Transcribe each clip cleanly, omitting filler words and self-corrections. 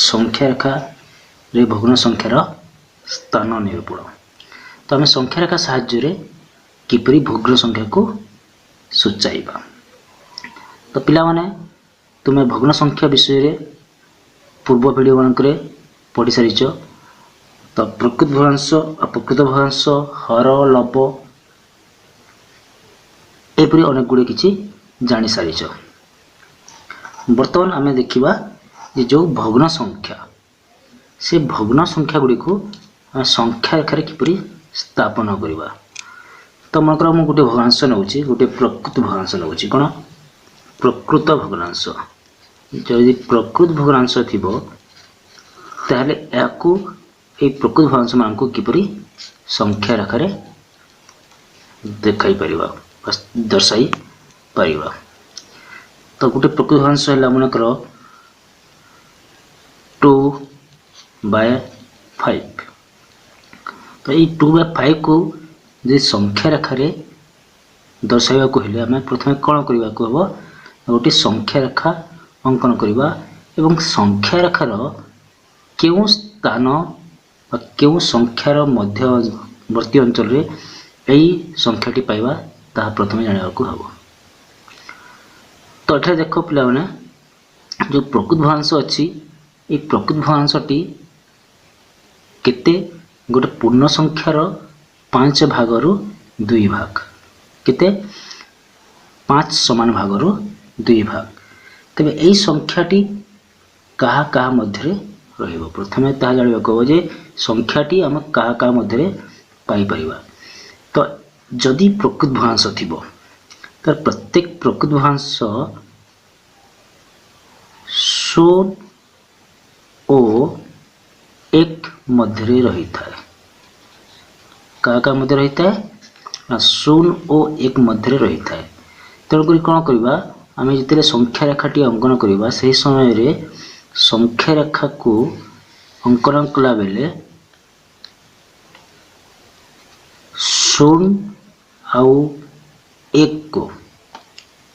संख्या रेखा रे भग्न संख्यार स्थान निरूपण। तो आम संख्या रेखा साहाय्य किपरि भग्न संख्या को सूचाइबा। तो पिला माने तुमे भग्न संख्या विषय रे पूर्व वीडियो मानक पढ़ी सारिच। तो प्रकृत भग्नांश अप्रकृत भग्नांश हर लब एपरी अनेक गुड़े किसी जानी सारिच। बर्तमान आम देखा जो भग्न संख्या से भग्न संख्या गुड़ी को संख्या रेखार किपरि स्थापन करवा। तो मनकर मुझे गोटे भग्नांश नौची गोटे प्रकृत भग्नांश नौची कौन प्रकृत भग्नांश। जदि प्रकृत भग्नांश थी ताहले याकू ए प्रकृत भग्नांश मान को किपरि संख्या रेखार देखाई परिबा दर्शाई परिबा। तो गोटे प्रकृत भग्नांश है मनकर 2/5। तो ये 2/5 को जे संख्या रेखार दर्शाइबा को हेले आम प्रथम कौन करने को हम गोटे संख्या रेखा अंकन करवा एवं संख्या रेखार केउ स्थान केउ संख्यार मध्यवर्ती अंचल रे यही संख्याटी पाइबा ताहा प्रथम जाना को हम। तो एठारे देख पिला माने जो प्रकृत भग्नांश अच्छी ये प्रकृत भग्नांशटी केते गोटे पूर्ण संख्यार 5 भागरु 2 भाग केते 5 समान भागरु 2 भाग। तबे यही संख्याटी कहा कहा मध्य रहिबो प्रथमे ताहा जानिबा को जे संख्याटी आम कहा कहा मध्य पाई परिबा। तो जदि प्रकृत भग्नांश थिबो तर प्रत्येक प्रकृत भग्नांश 0 और 1 मध्य रही था। क्या मध्य रही था 0 और 1 मध्य रही था। तेणुक कौन करवा आम जिते संख्या रेखाटी अंकन करवा से समय रे संख्या रेखा को अंकन कला बेले 0 आउ 1 को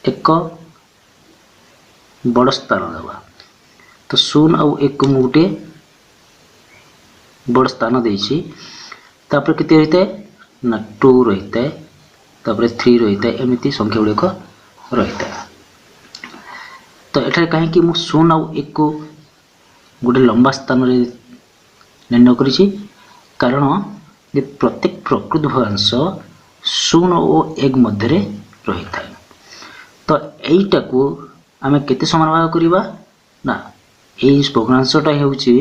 एक बड़ स्थान देवा। तो 0 आउ 1 को गोटे बड़ स्थान देछि तापर केते रहिता है ना 2 रहिता है तापर 3 रहिता है एमिति संख्या गुड़िक रहिता है। तो एठारे कहीं कि मु 0 आउ 1 को गोटे लंबा स्थान रे निर्णय करिछि कारण जे प्रत्येक प्रकृत भग्नांश 0 और 1 मध्य रही था। तो यहीटा को आम केते समान भाग करवा ना यही भग्नांशटा होउछि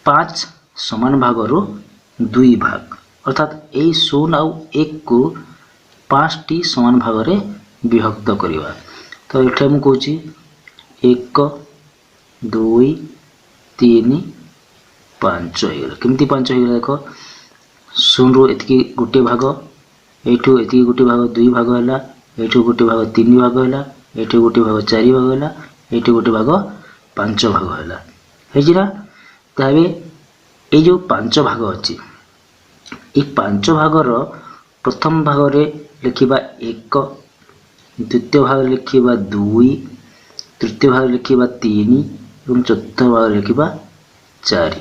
5 समान भागरु 2 भाग अर्थात यही 0 आउ 1 को 5 टी समान भाग रे विभक्त करवा। तो एठे मु कहूछि 1 2 3 5 होइगला केमती 5 होइगला देखो 0 रु एतकी गोटे भाग एठू एतकी गोटे भाग 2 भाग होला एठू गोटे भाग 3 भाग होला एठू गोटे भाग 4 भाग होला एठू गोटे भाग 5 भाग होला हेजिरा। तबे ए जो 5 भाग अछि ए 5 भागर प्रथम भाग रे लिखिबा 1 द्वितीय भाग लिखिबा 2 तृतीय भाग लिखिबा 3 एवं चतुर्थ भाग लिखिबा 4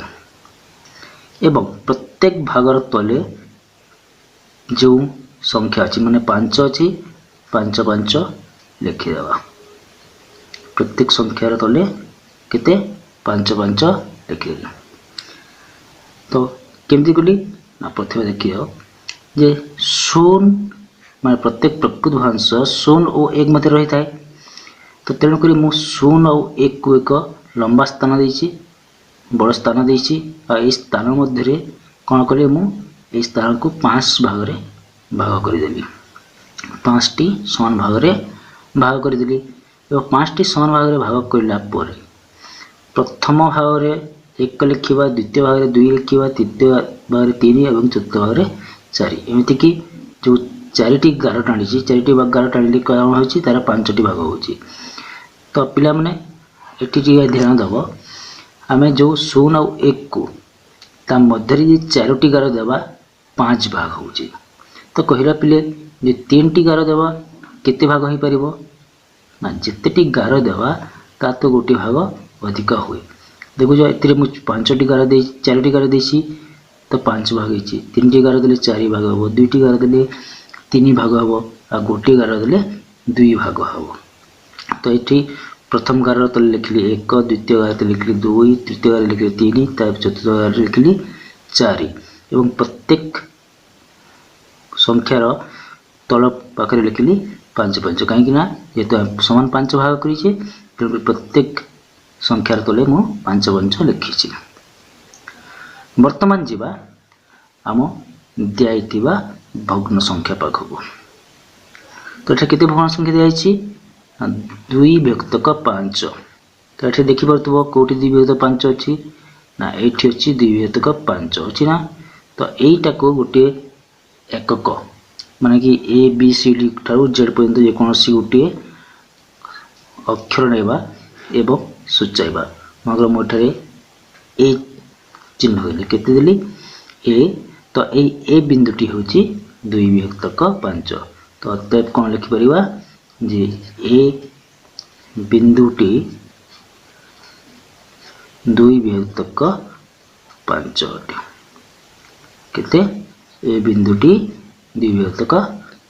एवं प्रत्येक भागर तले जो संख्या अछि माने 5 अछि 5 5 लिखि देबा। प्रत्येक संख्यार तले केते 5 5 लिखि देबा। तो केमती कली ना प्रथम देखियो जे 0 माने प्रत्येक प्रकृत भग्नांश 0 और 1 मध्य रही थाए। तो तेणुक मु 0 और 1 को एक लंबा स्थान देछि बड़ स्थान देछि आ ए स्थान मध्य कौन कले मु ए स्थान को 5 भाग रे भाग कर देली 5 टी समान भाग रे भाग कर देली एवं 5 टी समान भाग रे भाग करला पर प्रथम भाग रे 1 लिखिबा द्वितीय भाग रे 2 लिखिबा तृतीय भाग रे 3 एवं चतुर्थ भाग रे 4 एमिति कि जो 4 टी गार टाणी 4 टी गार टाणी कौन होछि तार 5 टी भाग होछि। तो पिला माने एठी ध्यान दबो आमे जो 0 और 1 को ता मध्य रे 4 टी गार देबा 5 भाग होछि। तो कहिला पिले जे 3 टी गार देबा केते भाग होई परिबो ना जेते टी गार देबा ता तो गोटे भाग अधिक हुए देखो ए मुझे 5टी गार दे 4टी गार देसी तो 5 भाग होती 3टी गार देले 4 भाग हम 2टी गार देले 3 भाग हम आ गोटे गार देले 2 भाग हम। तो ये प्रथम गार तले लिखली 1 द्वितीय गार तले लिखली 2 तृतीय गार लिखली 3 तार चतुर्थ गार लिखली 4 एवं प्रत्येक संख्यार तल पाखे लिखली 5 5 कहीं जेहेतु समान 5 भाग करें तेणु प्रत्येक संख्यार तले मु 5 5 लिखी। वर्तमान जीवा आम दिया भग्न संख्या पाखक। तो ये केते भग्न संख्या दिखाई 2 विभक्त 5। तो ये देखिपे कौटी 2 विभक्त 5 अच्छी ना ये अच्छी 2 विभक्त 5 अच्छी ना। तो यहीटा को गोटे एकक माने कि ए बी सी डी ठारू जेड पर्यंत जेकोसी गोटे अक्षर नेबा एवं सूचाइबा मगर मोठरे ए चिन्ह देली केते देली ए। तो ए बिंदुटी होची 2 विभक्त 5। तो अतएव कौन लिखि परिबा जे ए बिंदुटी 2 विभक्त 5 अटे केते ए बिंदुटी 2 विभक्त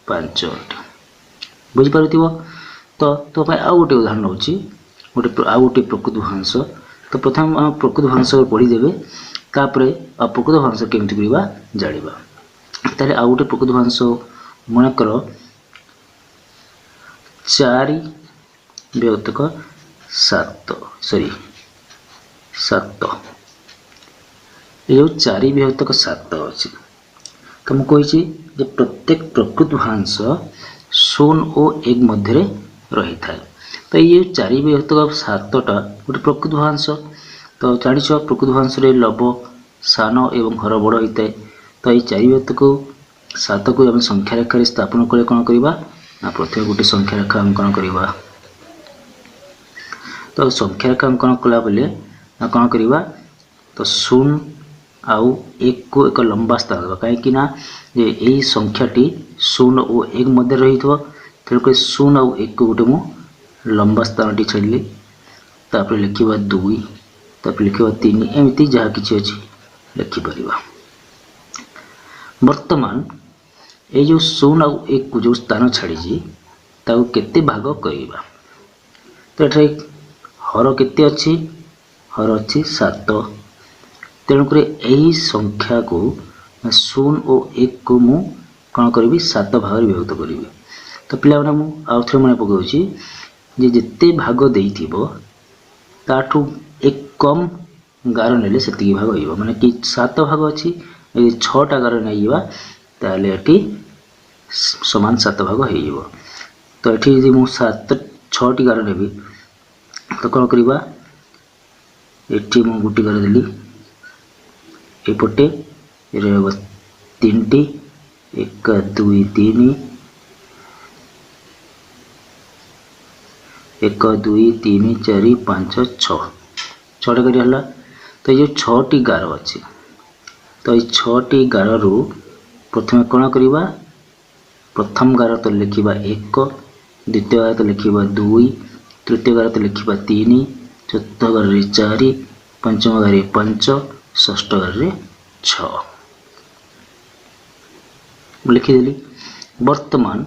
5 अटे बुझी पारुथिबो। तो भाई आउ गोटे उदाहरण होची गोटे आउ गोटे प्रकृत भांस। तो प्रथम हम प्रकृत भांस पढ़ीदेवे तापर प्रकृत भांस केमती करवा जानिबा। ताले आउ गोटे प्रकृत भांस मन कर 4 विभक्त 7 सॉरी 7 ये 4 विभक्त 7 अच्छी। तो मुझे कही जे प्रत्येक प्रकृत भांस 0 और 1 मध्य रही था। तो ये 4 विभक्त 7टा गोटे प्रकृत भांस। तो जान प्रकृत भांस लव सान एवं हर बड़ होता है। तो ये 4 विभक्त को 7 को आम संख्या रेखा स्थापन कले कौन करवा ना प्रथम गोटे संख्या रेखा अंकन करवा। तो संख्या रेखा अंकन कला बेले ना कौन करवा तो 0 आउ 1 को एक लंबा स्थान देवा कहीं जे यही संख्याटी 0 और 1 मध्य रही तेणुक 0 आउ 1 को गोटे मु लंबा स्थान टी छाड़ी तापर लिखा 2 तापर लिखा 3 एमती जहाँ कि अच्छी लिखिपर। वर्तमान ये जो 0 आउ 1 को जो स्थान छाड़ी केते भाग करवा। तो ये हर केते अच्छी हर अच्छी 7। तेणुक यही संख्या को 0 और 1 को मु कौन करी 7 भाग विभक्त करी। तो पिला आउ थे मन पकाऊँगी जे जिते भाग देइथिबो ताठू एक कम गार नेले सेतिकी भाग होइबो माने कि 7 भाग अच्छी 6टा गार नैवा ताले एटी समान 7 भाग होइबो। तो एठी यदि मु 6टी गार नेबी तो कौन करवा एठी मु गुटी गार देली एपटे 3टी 1 2 3 1 2 3 4 5 6 6टा गार है। तो ये 6टी गार अच्छी। तो ये 6टी गार रु प्रथम कौन करवा प्रथम गार तो लिखा 1 द्वितीय गार तो लिखा 2 तृतीय गार तो लिखा 3 चतुर्थ गार 4 पंचम गार 5 षष्ठ गार 6 लिखिदेली। वर्तमान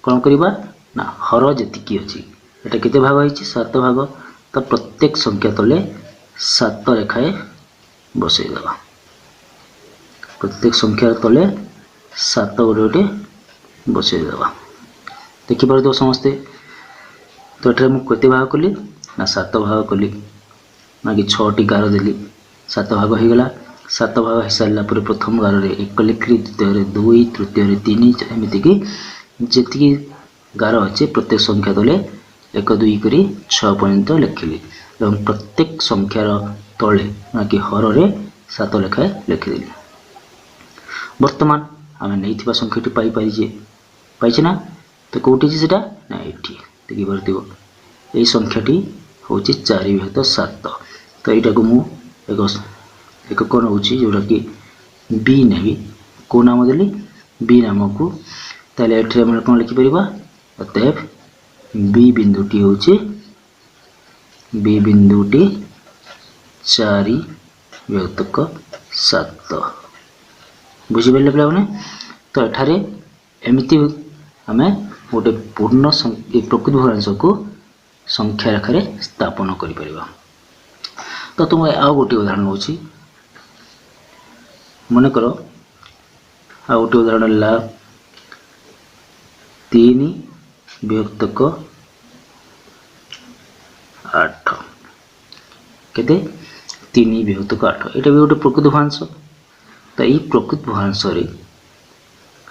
कौन करवा ना हर जी अच्छी एटा केते भाग होइछि 7 भाग। तो प्रत्येक संख्या तले 7 रेखाए बसई देवा प्रत्येक संख्या तले 7 गोटे गोटे बसई देवा देखिपार समस्ते। तो ये मुझे भाग कली ना 7 भाग कली ना कि 6टी गार देली 7 भाग हो गला। 7 भाग हो सारा प्रथम गार 1 लिखली द्वितीय 2 तृतीय 3 एमती जी गार अच्छे प्रत्येक संख्या तले 1 2 करी 6 पर्यंत लिखिली एवं प्रत्येक संख्यार तले ना कि हर 7 लेखाए लिखिदेली। वर्तमान आम नहीं संख्याटी पाइचे ना। तो कौटी सेटा ना ये देखी पार्थिव यही संख्याटी हूँ 4 विभक्त 7। तो यहाँ को एक कौन हो जोटा कि बी नेबी कौ नाम देली बी नाम को ताले एठी कौन लिखिपर अतएव बी बिंदुटी हूँ बी बिंदुटी 4 विभक्तक 7 बुझिपारे पे। तो एठारे एमती आम गोटे पूर्ण प्रकृत भग्नांश को संख्या रेखार स्थापन कर। तो तुम आउ गोटे उदाहरण हो मनकर आ गोटे उदाहरण है 3 विभक्तक 8 केते 3 विभक्तक 8 यहाँ भी गोटे प्रकृत भग्नांश। तो यही प्रकृत भग्नांश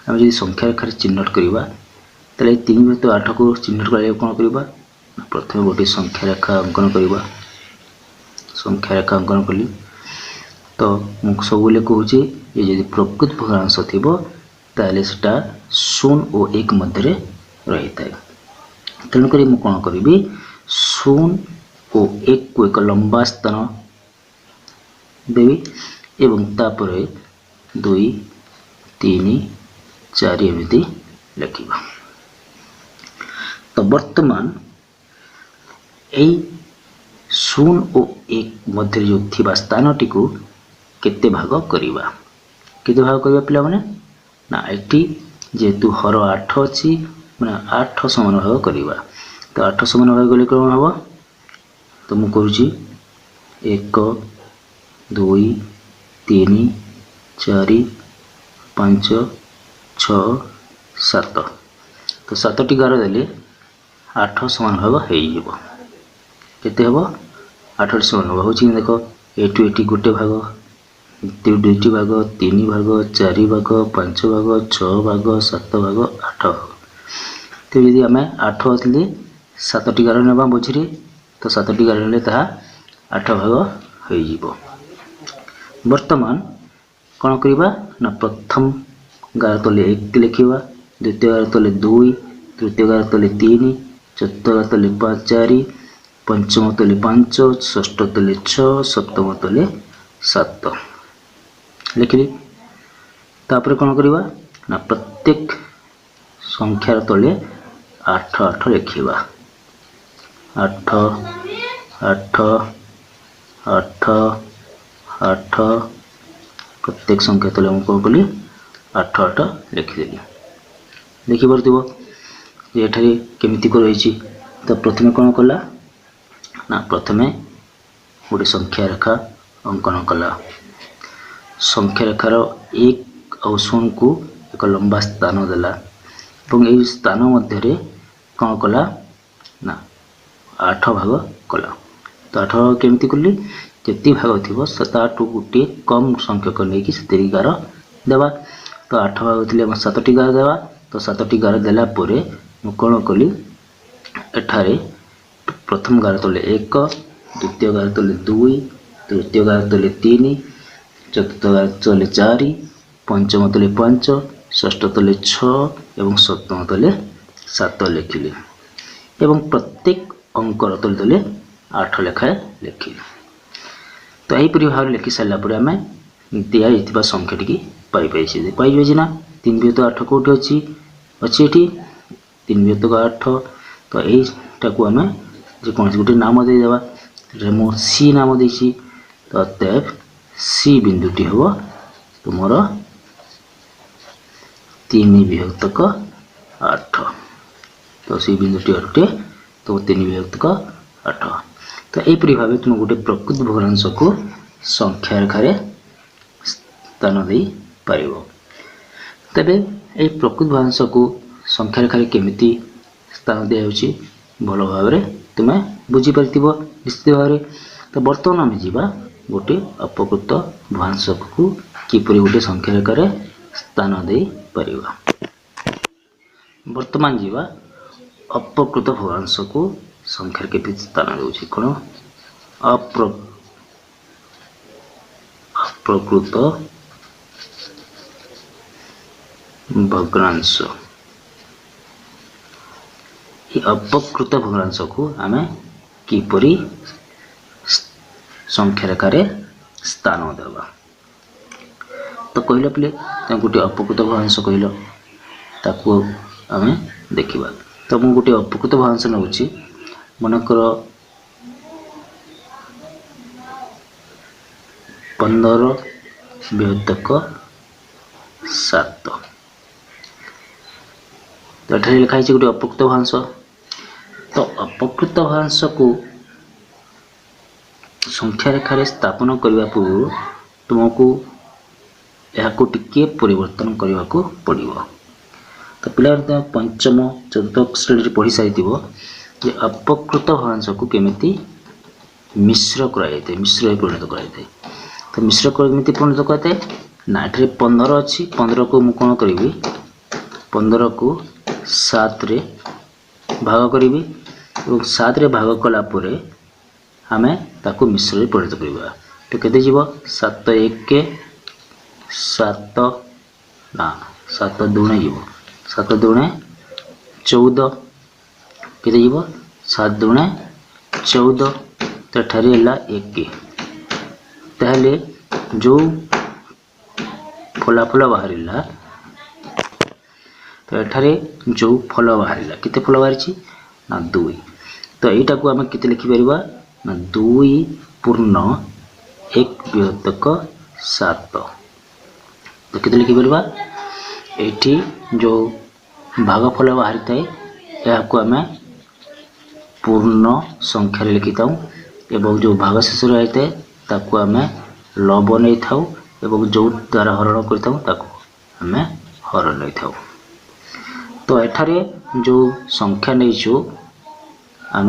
आम जो संख्या रेखार चिन्हट करवा 3 विभक्त 8 को चिन्हट कर कौन करवा प्रथम गोटे संख्या रेखा अंकन करवा। संख्या रेखा अंकन कली तो मुझे सब कहूँ ये जब प्रकृत भग्नांश थी ताले सेटा 0 और 1 मध्य रही है। तेणुक मुझे कौन करी 0 और 1 को एक लंबा स्थान देवी एवं तापर 2 3 4 एमती लिखा। तो वर्तमान यही 0 और 1 मध्य जो थी स्थान टी को केते भाग करवा केते भाग करवा पिला माने ना एटी जेतु हर 8 अच्छी मैंने 8 समान भाग करवा। तो 8 समान भाग गले कौन हम तो मुझे करुँची 1 2 3 4 5 6 7 तो 7 टी गार देले 8 समान भाग हो केते हम 8 समान भाग हो देख एटू एटी गोटे भाग 2टी भाग 3 भाग 4 भाग 5 भाग 6 भाग 7 भाग 8 भाग। तो यदि आम 8 आसले 7 टी गार ना बोझे तो 7 टी गार ना 8 भाग हो। वर्तमान कौन करवा ना प्रथम गार तले 1 लिखा द्वितीय गार तले 2 तृतीय गार तले 3 चतुर्थ गार तले 4 पंचम तले 5 षष्ठ तले 6 सप्तम तले 7 लिखली। तापर कौन करवा ना प्रत्येक संख्यार तले 8 8 लिखा 8 8 8 8 प्रत्येक संख्या तले मुझे कौन कली 8 8 लिखिदेली। देखिपे ये केमिति को रही। तो प्रथमे कौन कला ना प्रथमे गोटे संख्या रेखा अंकन कला। संख्या रेखार 1 और 0 को एक लंबा स्थान देला और यही स्थान मध्य कौन कला ना 8 भाग कला। तो 8 भाग केमिति कली जी भाग थी ताठू गोटे कम संख्यक नहीं से गार देवा। तो 8 भाग थी 7 टी गार देवा। तो 7 टी गार देला परे मु कौन कली एठारे प्रथम गार तले 1 द्वितीय गार तले 2 तृतीय गार तले 3 चतुर्थ गार तले 4 पंचम तले 5 षष्ठ तले 6 एवं सप्तम तले 7 लिखिली एवं प्रत्येक अंकर तले तले 8 लेखाएं लिखिली। तो यहीपरि भाव लिखि सारापर आम दिखाई संख्या टी पाइबे ना 3 विभक्त 8 कौटी अच्छी अच्छी ये 3 विभक्त 8। तो यहीटा को आम जेकोसी गोटे नाम देदेवा मु सी नाम देसी। तो अतएव सी बिंदुटी हम तुमर 3 विभक्तक 8। तो सी बिंदुटी अटे तो 3 विभक्तक 8। तो यहीपरि भाव तुम गोटे प्रकृत भग्नांश को संख्या रेखार स्थान दे पार। तेरे ये प्रकृत भग्नांश को संख्या रेखार केमिति स्थान दिया भल भाव तुम्हें बुझीपार निश्चित भाव। तो बर्तमान आम जा गोटे अपकृत भग्नांश को किपरि गोटे संख्या रेखार स्थान दे पार। वर्तमान जा अपकृत भग्नांश को संख्यार के स्थान दूसरी कौन अप्रकृत भग्नांश। अपकृत भग्नांश को आम किपरि संख्या रेखार स्थान देवा। तो कहल पे गोटे अपकृत भग्नांश कहल ताकू आम देखा। तो मुझे गोटे अपकृत भग्नांश नौ मनकर 15 विभक्तक 7। तो एठारे लिखा है गोटे अपकृत भांस। तो अपकृत भांस को संख्या रेखार स्थापन करने पूर्व तुमको यह टिके परिवर्तन करने को पड़ो। तो पिला पंचम चतुर्थ श्रेणी पढ़ी सारी जे अपकृत भांस को केमिति मिश्र कराइए, मिश्र परिणत कराइए। तो मिश्र केमिति परिणत कराए ना, ये 15 अच्छी 15 को मुझे कौन करी 15 को 7 रे भाग करी और 7 रे भाग कलापर आम ताको मिश्र परिणत करवा। तो केते जीव 7 1 7 ना 7 2 जीव 7 2 14 केते जीव 7 2 14। तो ठारे है 1 ताहले जो फलाफल बाहर तो एठारे जो फल बाहर केते फल बाहरी ना 2। तो यहीटा को आम केते लिखिपर ना 2 पूर्ण 1 विभक्तक 7। तो केते लिखिपर एठी जो भागफल बाहरी थाए यह आम पूर्ण संख्यार लिखि था एवं जो भाग शेष रही है ताकू आम लब नहीं था एवं जो द्वारा हरण कर हरण नहीं था। तो एठारे जो संख्या नहीं आम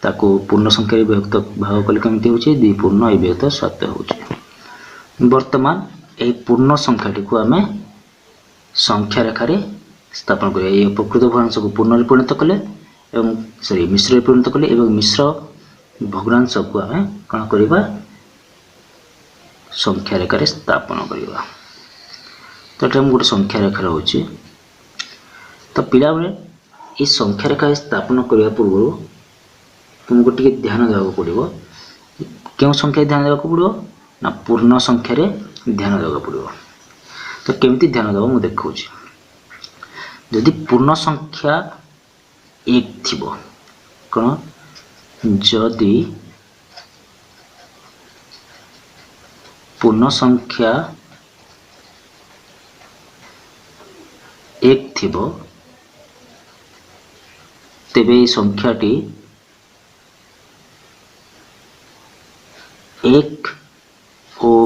ताकू पूर्ण संख्या विभक्त भाग कले कमी हो 2 पूर्ण 1 विभक्त 7 हो। वर्तमान यही पूर्ण संख्याटी को आम संख्या रेखार स्थापन करिया। ये अपकृत भग्नांश को पूर्ण परिणत कले एवं सॉरी मिश्र परिणत कले एवं मिश्र भग्नांश को आम कौन करवा संख्या रेखार स्थापन करवा। तो ये गोटे संख्या रेखा रोचे। तो पिला बेले ये संख्या रेखा स्थापन करने पूर्व तुमको टिके ध्यान देवा पड़ो। क्यों संख्या ध्यान देवा पड़ो ना पूर्ण संख्यार ध्यान देवा पड़ो। तो केमिति ध्यान देवा मुझे देखा जदि पूर्ण संख्या 1 थी कौन जदि पूर्ण संख्या 1 थी तेबे संख्याटी 1 और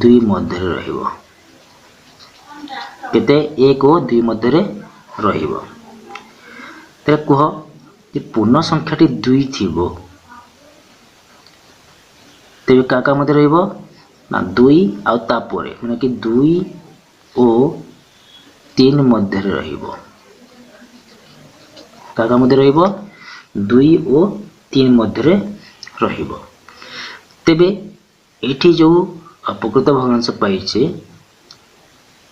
2 मध्य रहिबो। केते 1 और 2 मध्य रहिबो। ते कह जे पूर्ण संख्याटी 2 थिबो तेबे का मध्य रहिबो ना 2 आ तापरे माने कि 2 और 3 मध्य रहिबो। का मध्य रहिबो 2 और 3 मध्य रहिबो। तेबे एठी जो अपकृत भग्नांश पाइछे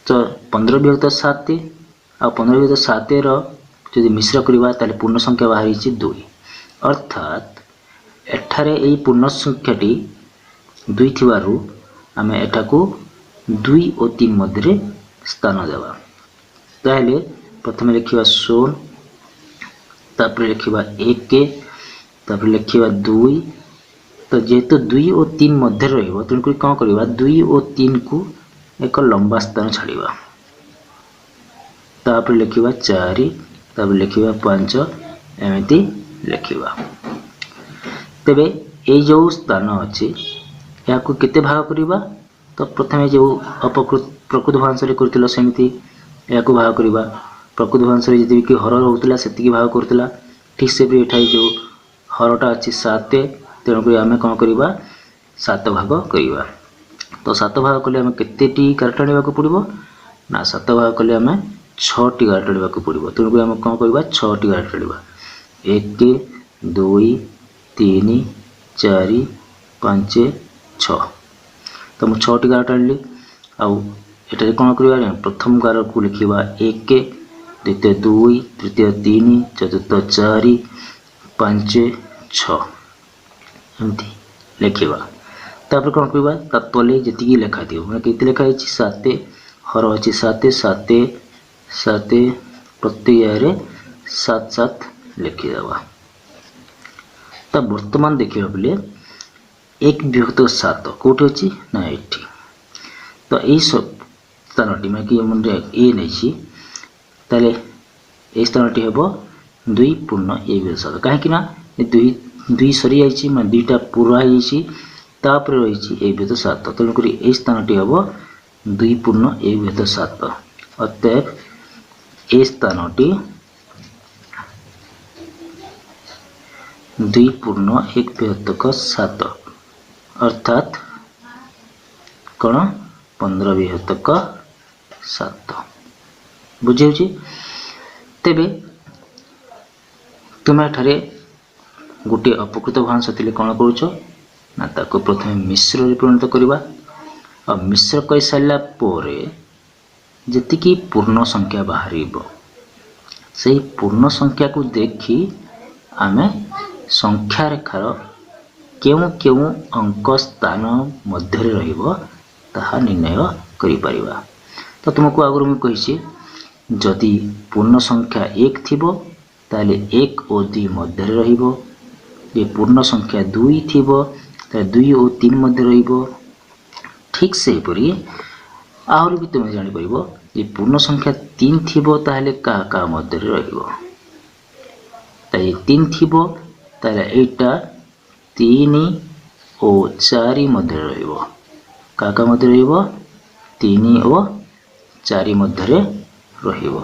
तो 15 विभक्त 7 आ 15 विभक्त 7 रो यदि मिश्र करवा ताले पूर्ण संख्या बाहरी 2। अर्थात एठारे एई पूर्ण संख्याटी 2 थिबारु आमे एटा को 2 और 3 मध्य स्थान देवा। ताहले प्रथम लिखिबा 16 तापर लिखिबा 1 तापर लिखिबा 2। तो जेहेतु 2 और 3 मध्य रहिबो तेणुक कौन करवा 2 और 3 को एक लंबा स्थान छाड़िबा। तापर लिखिबा 4 तापर लिखिबा 5 एमिति लिखिबा। तेबे ए जो स्थान अछि या को केते भाग करिबा। तो प्रथमे जो अपकृत प्रकृत भांस रे करथिला सेमिति या को भाग करिबा। प्रकृत भांस रे जदि कि हर होतला सेति भाग करथिला ठीक से भी एठाई जो हरटा अछि 7 तेणुक आम कौन करवा 7 भाग करवा। तो 7 भाग कले आम केतेटी गार टाणिबा को पड़िबो ना 7 भाग कले आम 6टी गार टाणिबा को पड़िबो। तेणुक आम कौन करवा 6टी गार टाणिबा 1 2 3 4 5 6। तो मुझे 6टी गार टाणिली आउ एटारे कौन करवा प्रथम गार को लिखिबा 1 द्वितीय 2 तृतीय 3 चतुर्थ 4 5 6 एमती लिखा। तापर कौन करवा ता तले जी लेखा थी मैंने केते लेखा 7 हर अच्छी 7 7 7 प्रत्यय 7 7 लिखिदेवा। तो वर्तमान देखिए बोले 1 विभक्त 7 कौटी अच्छी ना ये। तो यही स्थानटी मैं कि ए नहीं ताले ए स्थानटी हे 2 पूर्ण ए विभक्त 7 कहीं दुई सरी जाइए मैं दुईटा पूरा तापर रही ए विभक्त 7 तेणुक ये स्थानटी हे 2 पूर्ण ए विभक्त 7 अतएव ए स्थानटी 2 पूर्ण 1 विभक्त 7 अर्थात कौन 15 विभक्त 7 बुझे तेबे तुम एठारे गोटे अपकृत भग्नांश थिले कौन करूछ ना ताको प्रथमे मिश्र रे परिणत करबा और मिश्र कर सारा पोरे जेतिकी पूर्ण संख्या बाहरिबो सेही पूर्ण संख्या को देखी आमे संख्या रेखार केउ केउ अंक स्थान मध्य रहिबो ताहा निर्णय करि परिबा। तो तुमको आगुर मैं कहिछि जदि पूर्ण संख्या 1 थिबो ताले 1 और 2 मध्य रहिबो ये पूर्ण संख्या 2 थिबो ताले 2 और 3 मध्य रहिबो। ठीक से परी आहुर भी तुम जानि परिबो ये पूर्ण संख्या 3 थिबो ताले का मध्य रहिबो ताले 3 थिबो ताले एटा 3 और 4 मध्य रहिबो का मध्य रहिबो 3 और 4 मध्य रहिबो।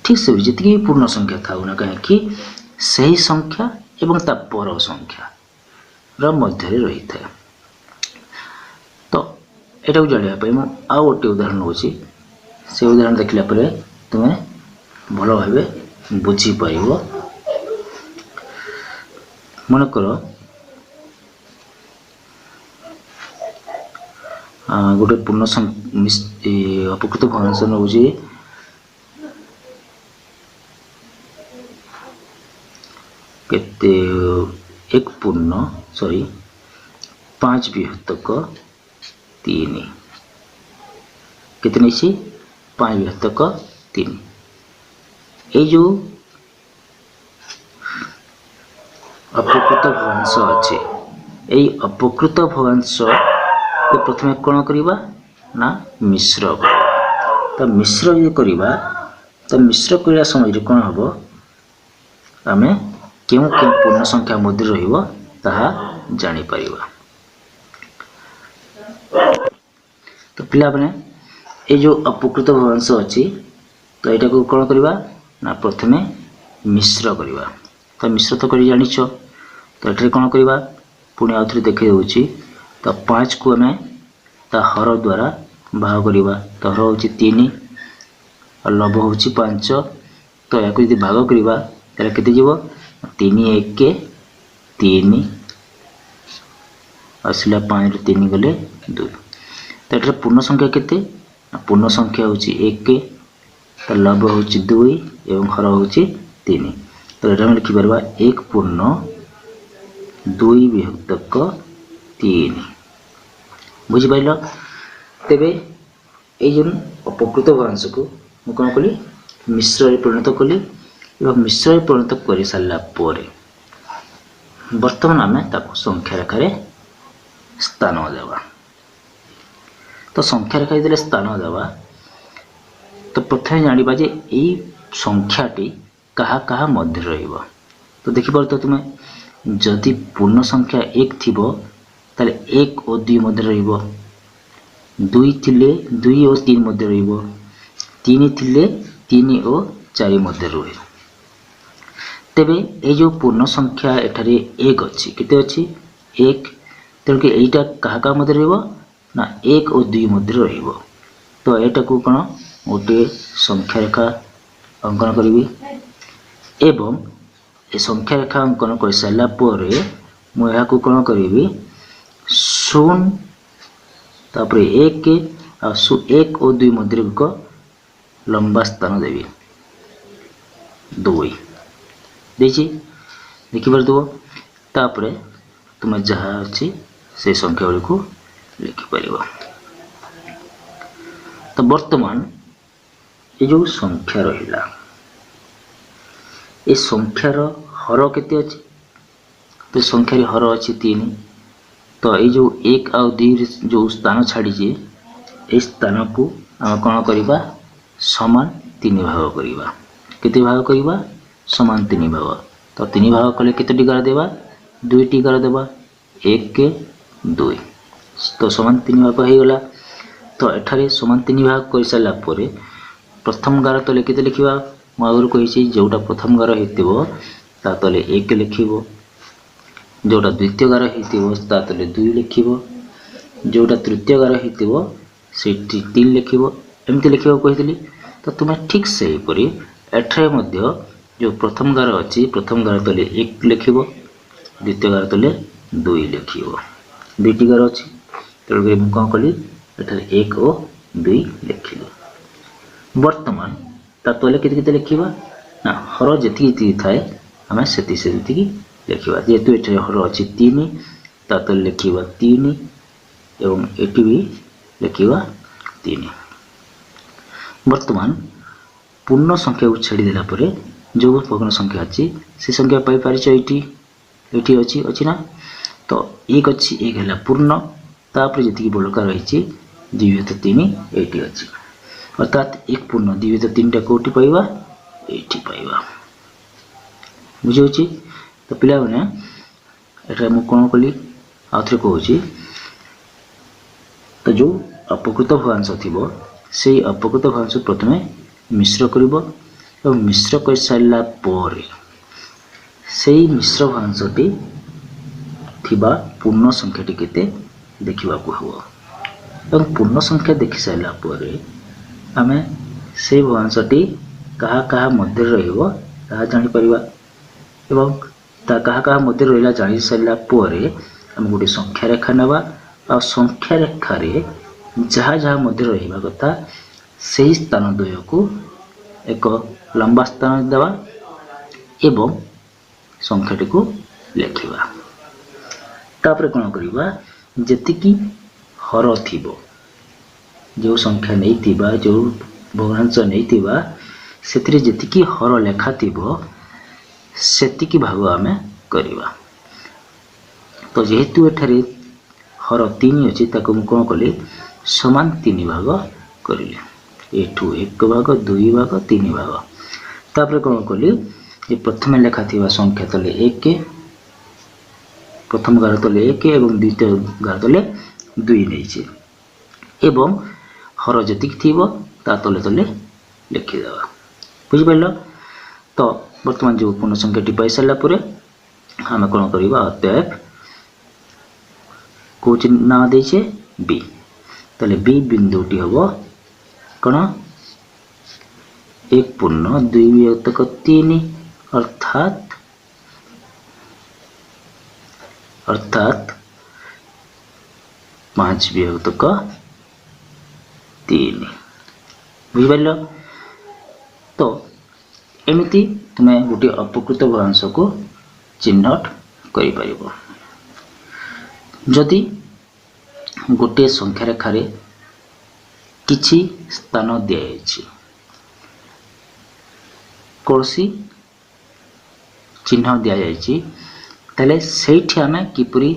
ठीक से जितकी पूर्ण संख्या था ना कहीं सही संख्या एवं ता पर संख्या र मध्य रही था। तो एटा को जानिया पे मु आ गोटे उदाहरण होची से उदाहरण देखला परे तुमे भलो भाबे बुझी पाइबो। मन करो गोटे पूर्ण अपकृत भग्नांश नउची केते 1 पूर्ण 5 विभक्त 3 कितने 5 विभक्त 3 ये जो अपकृत भग्नांश अच्छे यही अपकृत भग्नांश को प्रथमे कौन करवा ना मिश्र तो मिश्र ये करवा तो मिश्र करने समय कौन हम आम क्यों क्यों पूर्ण संख्या मध्य रहिबो ताहा जानी परिबा। तो पिला बने ये जो अपकृत भग्नांश अच्छी तो यहाँ को कौन करवा ना प्रथमे मिश्र करवा। तो मिश्र तो कर जानिछ तो ये कौन करवा पुणी आउ थे देखे दूसरी तो 5 को आम ता हर द्वारा भाग करवा तो हर हूँ 3 और लभ हूँ 5 तो या यदि भाग करवा ताले केते जीवो 3 1 3 आसला 5 ରୁ 3 गले 2 तो ये पूर्ण संख्या केते पूर्ण संख्या हूँ 1 तो लभ हूँ 2 एवं हर हूँ 3 तो ये लिखि परबा 1 पूर्ण 2 विभक्त 3 बुझी पाइल। तेबे ये जो अपकृत भग्नांश को मु कौन कली मिश्र परिणत कली एवं मिश्र परिणत कर सारा पर बर्तमान आम ताको संख्या रेखार स्थान देवा। तो संख्या रेखा देले स्थान देवा तो प्रथम जानिबा जे एई संख्याटी कहा कहा मध्य रहिबो। तो देखि परतो तुमे जदि पूर्ण संख्या 1 थिबो ताले 1 और 2 मध्य रहिबो 2 थिले 2 और 3 मध्य रहिबो 3 थिले 3 और 4 मध्य रहे। तेबे ये जो पूर्ण संख्या एठारे 1 अच्छी केते अच्छी 1 तेणुक यहीटा क्या मध्य ना 1 और 2 मध्य रहिबो। तो एटा को कौन गोटे संख्या रेखा अंकन करी एवं ए संख्या रेखा अंकन कर सारा पर मुझे कौन करी 0 तापर 1 और 2 मध्य को लंबा स्थान देवी 2 देखी पारदब तापर तुम जहाँ अच्छी से संख्या गुड़ी को लिखिपर। तो वर्तमान ये जो संख्या रहा ये संख्यार हर केते अच्छी तो संख्यार हर अच्छी 3 तो ये जो 1 और 2 जो स्थान छाड़ी ए स्थान को आम कौन करवा समान 3 भाग करवा केते भाग करवा समान 3 भाग तो 3 भाग कले केतोटी गार देवा 2टी गार देवा 1 के 2 तो समान 3 भाग हो गला तो एठारे समान 3 भाग कर सारा पर प्रथम गार तले केते लिखिबा आगुर कही जोटा प्रथम गार होता तले 1 लिखिबो जोटा द्वितीय गार होता तले 2 लिखिबो जोटा तृतीय गार होता से 3 लिखिबो एमती लिखिबा कही तो तुम्हें ठीक से हीपरि एठारे मध्य जो प्रथम गार अच्छी प्रथम गार तले 1 लिखिबो द्वितीय गार तले 2 लिखिबो 2टी गार अच्छी तेणुक मुझे कौन कली एठारे 1 और 2 लिखिली वर्तमान ता तले केते लिखिबा ना हर जेतिकी थाए आम से लिखिबा जेहेतु ये हर अच्छी 3 ता तले लिखिबा 3 एवं एटी भी लिखिबा 3 वर्तमान पूर्ण संख्या को छाड़देला जो भग्न संख्या अच्छी से संख्या पाई पारिछ ये अच्छी ना तो 1 अच्छी 1 है पूर्ण तापर जी बड़का रही 2/3 ये अच्छी अर्थात 1 पूर्ण 2/3 कौटी पाइबा ये पाइबा बुझे तो पिला मैंने एटा मु कौन कली आउे कहूँ तो जो अपकृत भग्नांश थी से अपकृत भग्नांश प्रथम मिश्र कर मिश्र कर सारा पर से मिश्र भग्नांशटी थिबा पूर्ण संख्याटी केते देखा हम पूर्ण संख्या देखि सारा पर आम से भग्नांशटी क्या मध्य रहीपर एवं क्या मध्य रहा जानी सारा पर आम गोटे संख्या रेखा नवा आ संख्या रेखार जहाँ जहाँ मध्य रहा कथा से ही स्थान द्वय को एक लंबा स्थान देवा एवं संख्याटी को लिखा तापर कौन करवा जी हर थी जो संख्या नहीं जो भग्नांश नहीं से जी हर लेखा थी सेतिकी भाग आम करवा तो जेहेतु एठारे हर 3 अच्छी मुझे कौन कली समान 3 भाग करी एठू 1 भाग 2 भाग 3 भाग तापर कौन कली प्रथम लेखा थी संख्या तले 1 प्रथम गार तले 1 एवं द्वितीय गार तले 2 नहीं एवं हर जी थी तले तले लिखिदेवा बुझिपार तो वर्तमान जो पूर्ण संख्याटी पाई सारापर आम कौन करवा अतएव कौन ना देचे बी तले बी बिंदुटी हम कौन 1 पूर्ण 2/3 अर्थात 5/3 बुझिपार तो एमती तुम्हें गोटे अपकृत भग्नांश को चिन्हट कर जदि गोटे संख्या रेखार किछि स्थान दिखाई कौन चिन्ह दि जाए से आम किपरि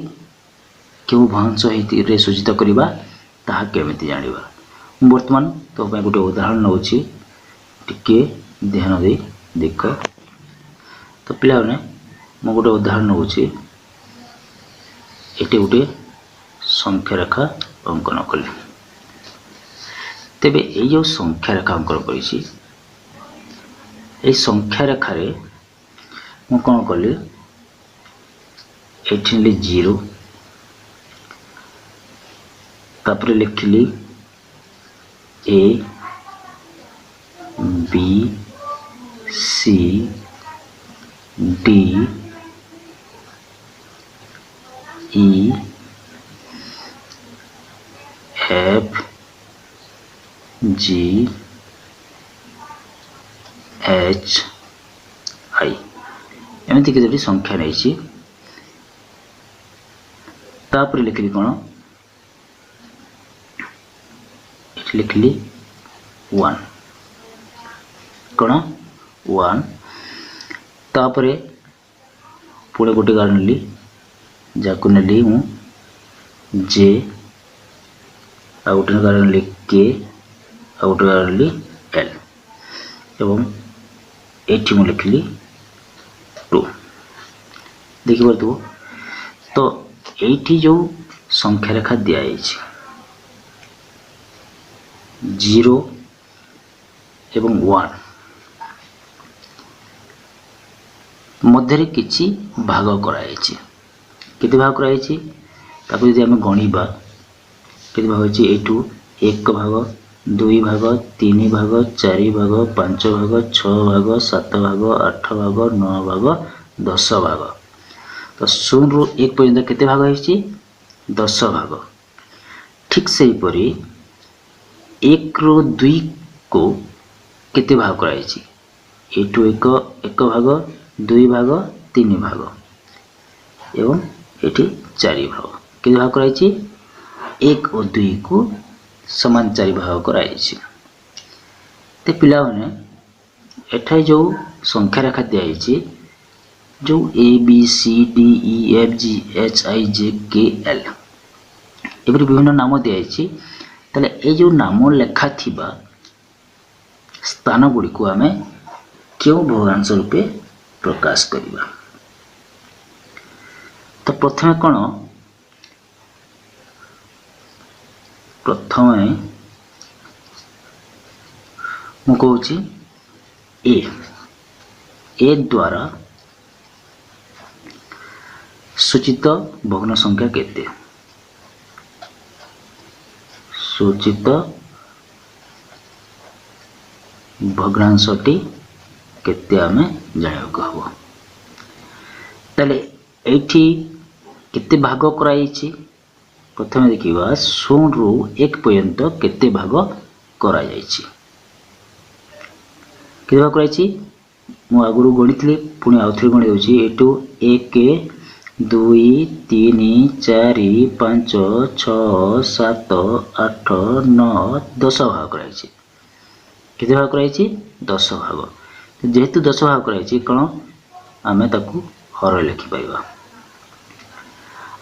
क्यों भग्नांश रे सूचित करवा ताहा केमिति जानिबा वर्तमान तो गोटे उदाहरण नौछि टिके ध्यान दे देख तो पिला मैंने मु गोटे उदाहरण नौछि ये गोटे संख्या रेखा अंकन कली तेबे ये जो संख्या रेखा अंकन करी संख्या रेखार मु कौन कली ये 0 तापर लिखिली A B C D E F G H I एमती केतोटी संख्या नहीं तापर लिखली कौन लिखली 1 कौन 1 तापर पुणे गोटे गार नेली जाको नेली मु जे आ गोटे गाड़ी के आ गोटे गाड़ी एल एवं एठी मु लिखली 2 देखि पारथु। तो एठी जो संख्या रेखा दिया 0 एवं 1 मध्य किछि भाग कराई केते भाग कराई ताको यदि आम गणिबा केते भाग होछि एठू 1 भाग 2 भाग 3 भाग 4 भाग 5 भाग 6 भाग 7 भाग 8 भाग 9 भाग 10 भाग। तो 0 रु 1 पर्यंत केते भाग होछि 10 भाग। ठीक सेही परी 1 रु 2 को केते भाग कराई एठू 1 भाग 2 भाग 3 भाग एवं एठी 4 भाग केते भाग कराई 1 और 2 को समान 4 भाग कराई। ते पिला माने एठाई जो संख्या रेखा दिया जो A B C D E F G H I J K L एपरि विभिन्न नाम दिया ताले ए जो नाम लेखा थिबा स्थान गुडी को आमे क्यों भग्नांश रूपे प्रकाश करिबा। तो प्रथमे कोन प्रथमे मु कहूची ए द्वारा सूचित भग्न संख्या केते सूचित भग्नांशटी केते आमे जानिବାକୁ हबो। ताले एठी केते भाग कराइछि प्रथमे देखिबा 0 रु 1 पर्यंत केते भाग करा जाइछि केते भाग कराइछि मु आगुरु गणितले पुनी आउथरे गणि दोछि एटू 1 2 3 4 5 6 7 8 9 10 भाग कराइछि केते भाग कराइछि 10 भाग। जेहेतु 10 भाग कराइछि कोन आमे ताकू हर लिखि पाइबा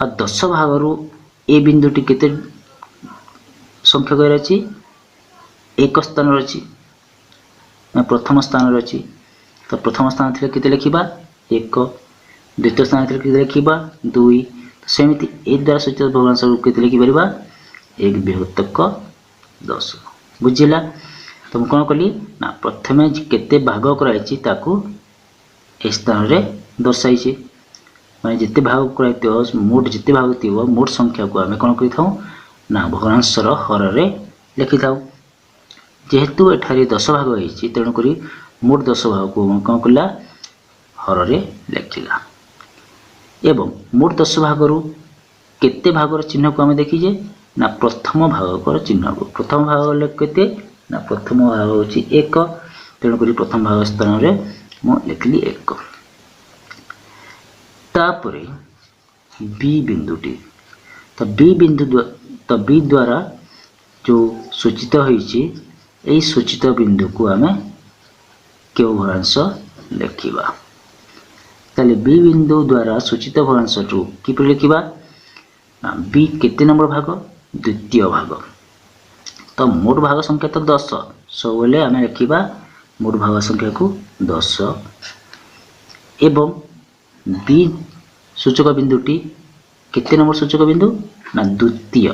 आ 10 भाग रु ए बिंदुटी केते संख्या कर अछि एक स्थान रछि प्रथम स्थान रछि। तो प्रथम स्थान थिले केते लिखिबा 1 द्वितीय स्थान थिले केते लिखिबा 2 सेमिति ए द्वारा सूचित भग्नांश रूप केते लिखि परिबा 1 विभक्तक 10 बुझिला। तो कोन कली ना प्रथमे केते भाग कराइछि ताकू ए स्थान रे दर्शाइछि माने जिते भाग कराइतो मोट जिते भाग थिबो मोट संख्या को आमे कोन करि थाउ ना भग्नांश रो हर रे लिखि थाउ। जेहेतु एठारे 10 भाग होइछि तेनु करी मोट 10 भाग को कोन कला हर रे लिखिला एवं मोट 10 भाग रु केते भाग रो चिन्ह को आमे देखि जे ना प्रथम भाग को चिन्ह को प्रथम भाग ले केते ना प्रथम भाग होछि 1 तेनु करी प्रथम भाग स्थान रे मु लिखली 1। तापरे बी बिंदुटी तो बी द्वारा जो सूचित होइछि एई सूचित बिंदु को आमे केउ भग्नांश लिखिबा। ताले बी बिंदु द्वारा सूचित भग्नांश टू किपर लिखिबा ना बी केते नंबर भाग द्वितीय भाग। तो मोट भाग संख्या तो 10 सब बोले आमे लिखिबा मोट भाग संख्या को 10 एवं बी सूचक बिंदुटी केते नंबर सूचक बिंदु ना द्वितीय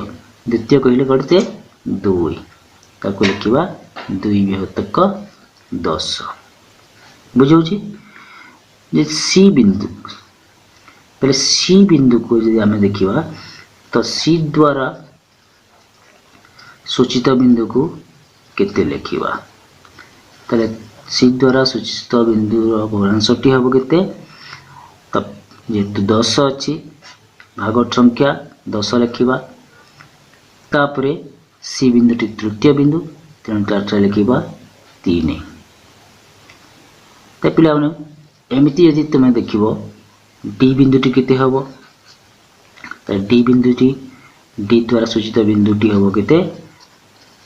द्वितीय कहले करते 2 ताको लिखिबा 2 विभक्तक 10 बुझौछि। जे सी बिंदु पहले सी बिंदु को यदि हमें देखिबा तो सी द्वारा सूचित बिंदु को केते लिखिबा तले सी द्वारा सूचित बिंदु रो भग्नांशटी हबो केते तब जेतु 10 अछि भाग संख्या 10 लिखिबा तापरे सी बिंदुटी तृतीय बिंदु तेणु तार लिखिबा 3। ते पिलाने एमिति यदि तुमे देखिबो डी बिंदुटी केते हबो त डी बिंदुटी डी द्वारा सूचित बिंदुटी हबो केते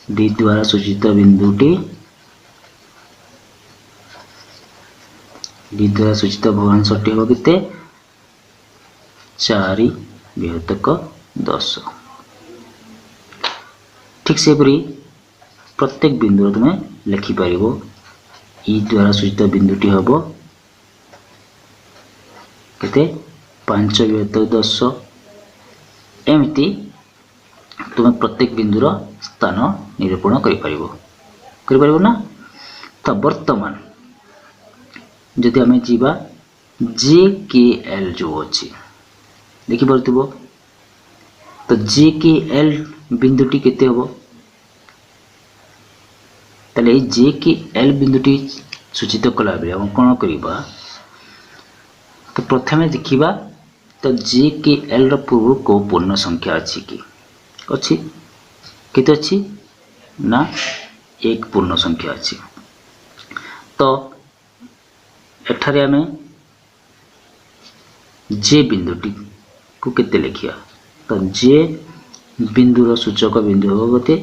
डी द्वारा सूचित बिंदुटी डी द्वारा सूचित भग्नांशटी हबो केते 4 विभक्तक 10। ठीक सेपरी प्रत्येक बिंदु तुम लिखिपर ई द्वारा सूचित बिंदुटी हम केते 5/10 एमती तुम प्रत्येक बिंदुर स्थान निरूपण कर ना। तो वर्तमान जदि आम जीवा JKL जो अच्छी देखिपार तो JKL बिंदुटी केते हम ताले JKL बिंदुटी सूचित कला बेले हम कौन करवा तो प्रथमे देखिबा तो JKL पूर्व को पूर्ण संख्या अच्छी कि अच्छी केते अच्छी ना एक पूर्ण संख्या अच्छी। तो एठारे आमे जे बिंदुटी को केते लिखिया तो जे बिंदुर सूचक बिंदु हो गते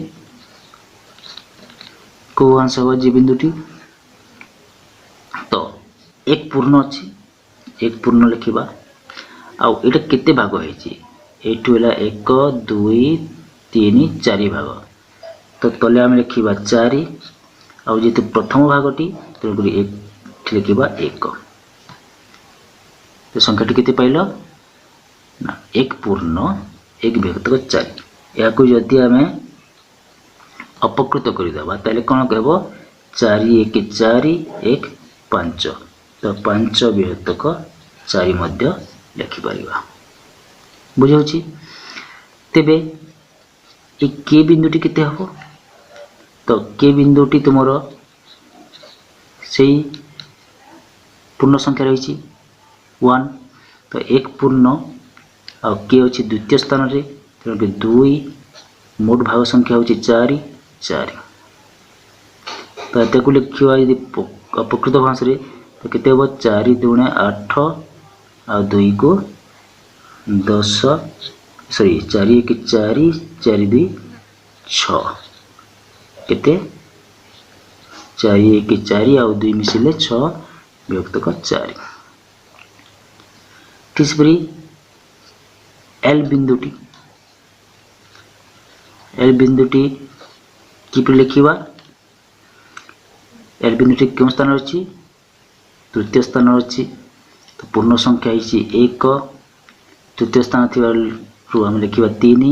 को अंश हो जे बिंदुटी तो एक पूर्ण अच्छी एक पूर्ण लिखिबा आउ एटा केते भाग होईची एठु हला 1 2 3 4 भाग तो तले आम लिखा 4 आउ जेतु प्रथम भागटी तेणुक एक लिखा 1 तो संख्याटी केते पाइल ना एक पूर्ण एक विभक्त 4 या जदि आम अपकृत करदेबा ताले कौन कहब 4 1 4 1 5 तो 5 विभक्तक 4 मध्य लिखिपर बुझाऊँ। तेबे ए के बिंदुटी केते हम तो के बिंदुटी तुमर से पूर्ण संख्या रही 1 तो एक पूर्ण आ के अच्छी द्वितीय स्थान रे तेणुक 2 मोट भाग संख्या होची 4 4 तो एतको लिखिवा यदि अपकृत भाष रे तो केते हो 4 दूणे 8 आ 2 को 10 सॉरी 4 1 4 4 2 6 केते 4 1 4 आ 2 मिसिले 6 विभक्त का 4 तीसरी एल बिंदुटी किपर लिखिवा एल बिंदुटी क्यों स्थान अच्छी तृतीय स्थान अच्छी तो पूर्ण संख्या है 1 तृतीय स्थान थी आम लिखा 3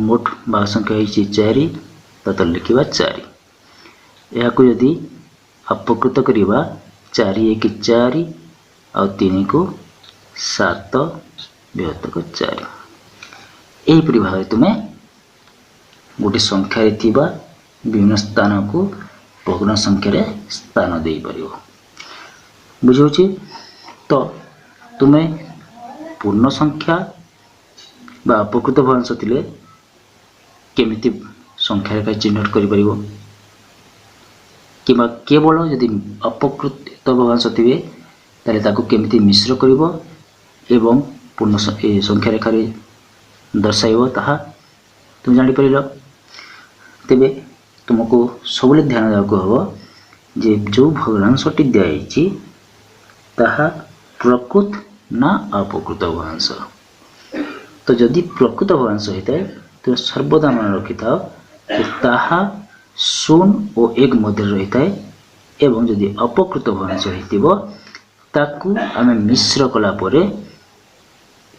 मोट भाग संख्या है 4 तो लिखा 4 यह यदि अपकृत करवा 4 1 4 आ 3 को 7 विभक्त 4 यहीपरि भाव तुम्हें गोटे संख्या थिबा विभिन्न स्थान को भग्न संख्या स्थान दे पार बुझे। तो तुम्हें पूर्ण संख्या बा अपकृत भग्नांश थिले केमिति संख्या रेखा चिन्हट कर पारिबो किबा केवल यदि अपकृत भग्नांश थिबे ताले ताको केमिति मिश्र करिवो एवं पूर्ण संख्या रेखा रे दर्शाइबो ताहा तुम जानि परिलो। तेबे तुमको सबले ध्यान देबाको हबो जे जो भग्नांशटी दियाइछि ताहा प्रकृत ना अपकृत भग्नांश। तो जदि प्रकृत भग्नांश होता है तो सर्वदा मन रखि था कि ताहा 0 और 1 मध्य रही है एवं जदि अपकृत भग्नांश होइतिबो ताकू आमे मिश्र कला परे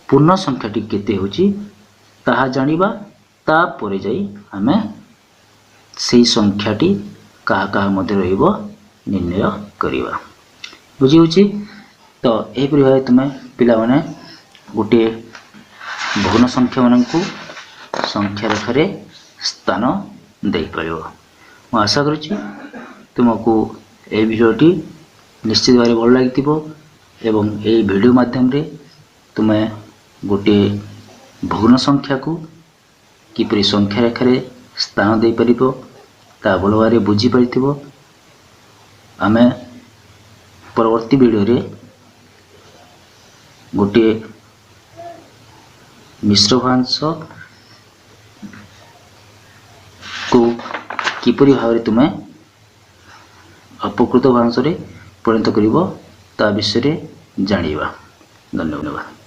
पूर्ण संख्याटी केते होची ताहा जानिबा ता परे जाई आमे सेही संख्याटी कहा कहा मध्य रहिबो निर्णय करिबा बुझी होची। तो एहिपरि भाव तुम पिला माने गोटे भग्न संख्या मान को संख्या रेखारे स्थान दे पारिबो। मु आशा करुछि तुमको ए भिडियोटी निश्चित भाव भल लागिथिबो एवं ए भिडियो माध्यम रे तुम गोटे भग्न संख्या को किपरि संख्या रेखारे स्थान दे पारिबो ता भल भाव बुझी पारिथिबो। आमे परवर्ती वीडियो रे गोटे मिश्र भग्नांश को किपरि भाव तुम अपकृत भग्नांश रे परिणत करिवो ता विषय रे जानिबा। धन्यवाद।